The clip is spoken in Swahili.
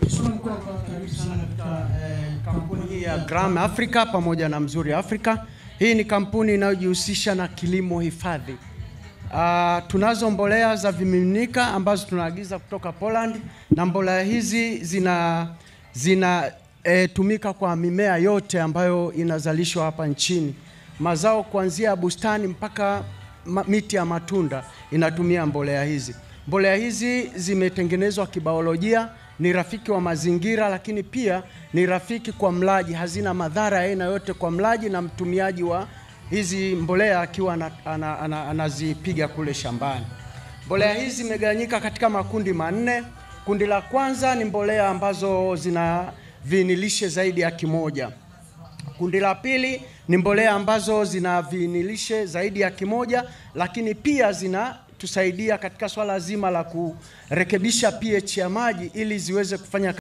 Karibu sana katika kampuni hii ya Gram Africa pamoja na Mzuri Africa. Hii ni kampuni inayojihusisha na kilimo hifadhi. Tunazo mbolea za vimiminika ambazo tunaagiza kutoka Poland, na mbolea hizi zinatumika kwa mimea yote ambayo inazalishwa hapa nchini. Mazao kuanzia bustani mpaka miti ya matunda inatumia mbolea hizi. Mbolea hizi zimetengenezwa kibiolojia, ni rafiki wa mazingira, lakini pia ni rafiki kwa mlaji. Hazina madhara ya aina yote kwa mlaji na mtumiaji wa hizi mbolea akiwa anazipiga kule shambani. Mbolea hizi zimegawanyika katika makundi manne. Kundi la kwanza ni mbolea ambazo zina viinilishe zaidi ya kimoja. Kundi la pili ni mbolea ambazo zina viinilishe zaidi ya kimoja, lakini pia zinatusaidia katika swala zima la kurekebisha pH ya maji ili ziweze kufanya